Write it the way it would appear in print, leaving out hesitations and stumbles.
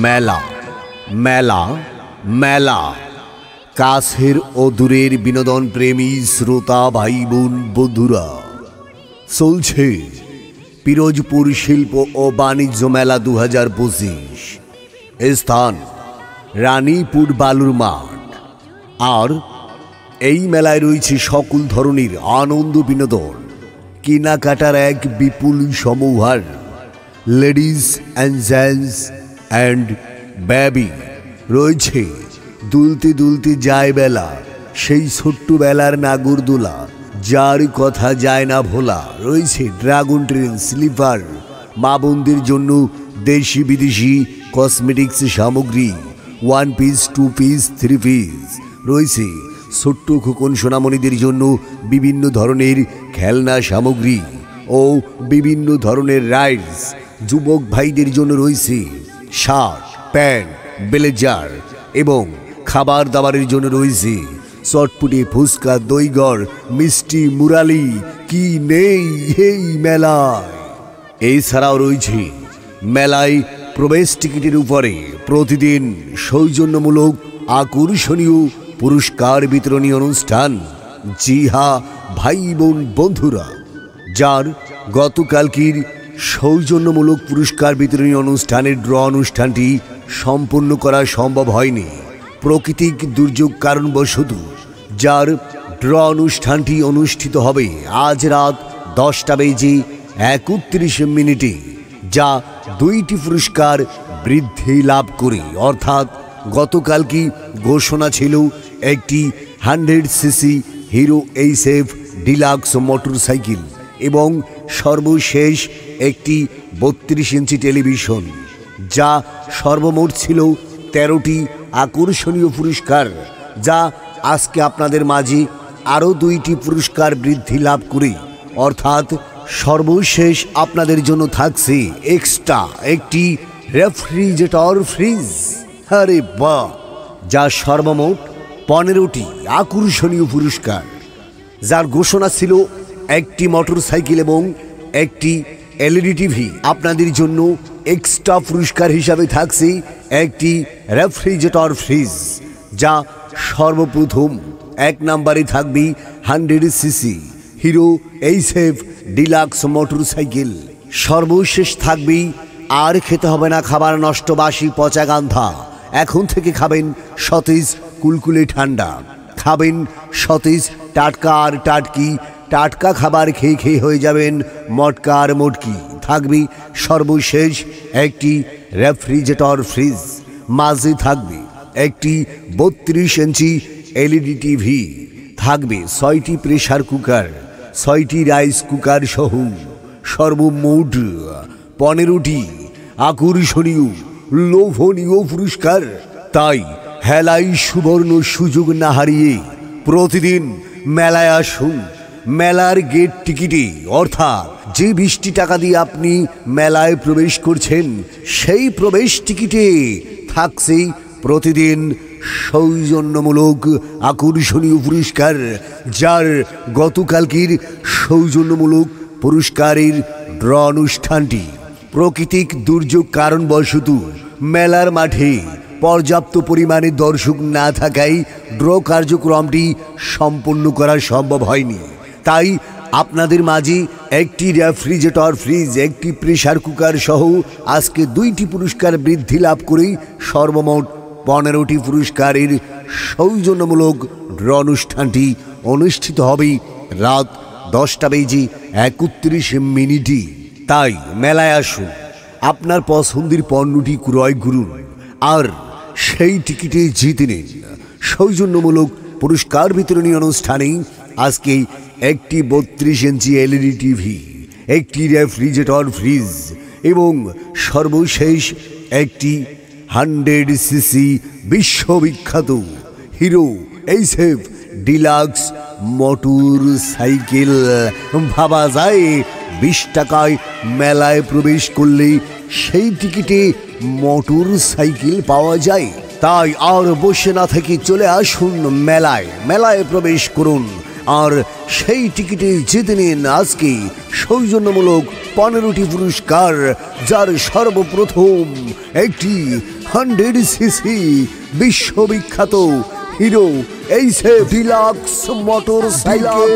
মেলা মেলা মেলা কাছের ও দূরের বিনোদন প্রেমী শ্রোতা ভাই বোন বন্ধুরা, চলছে পিরোজপুর শিল্প ও বাণিজ্য মেলা 2025। স্থান রানীপুর বালুর মাঠ। আর এই মেলায় রয়েছে সকল ধরনের আনন্দ বিনোদন, কেনাকাটার এক বিপুল সমাহার। Ladies and gents and baby রয়েছে দুলতে দুলতে যায় বেলা, সেই ছোট্ট বেলার নাগরদোলা যার কথা যায় না ভোলা। রয়েছে ড্রাগন ট্রেন, স্লিপার, মা বোনদের জন্য দেশি বিদেশি কসমেটিক্স সামগ্রী, 1 পিস 2 পিস 3 পিস। রয়েছে ছোট্ট খোকন সোনামণিদের জন্য বিভিন্ন ধরনের খেলনা সামগ্রী ও বিভিন্ন ধরনের রাইডস। যুবক ভাইদের জন্য রয়েছে শার্ট, প্যান্ট, ব্লেজার এবং খাবার দাবারের জন্য রয়েছে চটপটি, ফুচকা, দইগড়, মিষ্টি, মুরালি। কি নেই এই মেলায়! এছাড়াও রয়েছে মেলায় প্রবেশ টিকিটের উপরে প্রতিদিন সৌজন্যমূলক আকর্ষণীয় পুরস্কার বিতরণী অনুষ্ঠান। জি হ্যাঁ ভাই বোন বন্ধুরা, যার গতকালকের সৌজন্যমূলক পুরস্কার বিতরণী অনুষ্ঠানের ড্র অনুষ্ঠানটি সম্পূর্ণ করা সম্ভব হয়নি প্রাকৃতিক দুর্যোগ কারণবশত, যার ড্র অনুষ্ঠানটি অনুষ্ঠিত হবে আজ রাত 10:31 যা 2টি পুরস্কার বৃদ্ধি লাভ করে। অর্থাৎ গতকালকে ঘোষণা ছিল একটি 100cc hero HF deluxe motorcycle এবং সর্বশেষ একটি 32 ইঞ্চি টেলিভিশন, যা সর্বমোট ছিল 13টি আকর্ষণীয় পুরস্কার। যা আজকে আপনাদের মাঝে আরও 2টি পুরস্কার বৃদ্ধি লাভ করে, অর্থাৎ সর্বশেষ আপনাদের জন্য থাকছে এক্সট্রা একটি রেফ্রিজারেটর ফ্রিজ। আরে বাহ! যা সর্বমোট 15টি আকর্ষণীয় পুরস্কার, যার ঘোষণা ছিল একটি মোটরসাইকেল এবং একটি এলইডি টিভি। আপনাদের জন্য এক্সট্রা পুরস্কার হিসাবে থাকছে একটি রেফ্রিজারেটর ফ্রিজ, যা সর্বপ্রথম 1 নম্বরে থাকবে 100cc hero HF deluxe motorcycle. সর্বশেষ থাকবে আর খেতে হবে না খাবার নষ্ট, বাসি, পচা, গান্ধা। এখন থেকে খাবেন সতেজ কুলকুলে ঠান্ডা, খাবেন সতেজ টাটকা আর টাটকি। টাটকা খাবার খেয়ে খেয়ে হয়ে যাবেন মটকা আর মটকি। থাকবে সর্বশেষ একটি রেফ্রিজারেটর ফ্রিজ, মাঝে থাকবে একটি 32 ইঞ্চি এলইডি টিভি, থাকবে 6টি প্রেসার কুকার, 6টি রাইস কুকার সহ সর্বমোট 15টি আকর্ষণীয় লোভনীয় পুরস্কার। তাই হেলাই সুবর্ণ সুযোগ না হারিয়ে প্রতিদিন মেলায় আসুন। মেলার গেট টিকিটে, অর্থাৎ যে 20টি টাকা দিয়ে আপনি মেলায় প্রবেশ করছেন, সেই প্রবেশ টিকিটে থাকছে প্রতিদিন সৌজন্যমূলক আকর্ষণীয় পুরস্কার। যার গতকালকের সৌজন্যমূলক পুরস্কারের ড্র অনুষ্ঠানটি প্রাকৃতিক দুর্যোগ কারণবশত মেলার মাঠে পর্যাপ্ত পরিমাণে দর্শক না থাকায় ড্র কার্যক্রমটি সম্পন্ন করা সম্ভব হয়নি। তাই আপনাদের মাঝে একটি রেফ্রিজারেটর ফ্রিজ, একটি প্রেসার কুকার সহ আজকে 2টি পুরস্কার বৃদ্ধি লাভ করে সর্বমোট 15টি পুরস্কারের সৌজন্যমূলক ড্র অনুষ্ঠানটি অনুষ্ঠিত হবে রাত 10:31। তাই মেলায় আসুন, আপনার পছন্দের পণ্যটি ক্রয় করুন আর সেই টিকিটে জিতে নিন সৌজন্যমূলক পুরস্কার বিতরণী অনুষ্ঠানে আজকে একটি 32 ইঞ্চি এলইডি টিভি, একটি রেফ্রিজারেটর ফ্রিজ এবং সর্বশেষ একটি 100cc বিশ্ববিখ্যাত হিরো এইচএফ ডিলাক্স মোটরসাইকেল। ভাবা যায় 20 টাকায় মেলায় প্রবেশ করলে সেই টিকিটে মোটরসাইকেল পাওয়া যায়। তাই আর বসে না থেকে চলে আসুন মেলায়, মেলায় প্রবেশ করুন আর সেই টিকিটে জিতে নিন আজকে সৌজন্যমূলক 15টি পুরস্কার, যার সর্বপ্রথম একটি 100cc বিশ্ববিখ্যাত হিরো এইচএফ ডিলাক্স মোটরসাইকেল।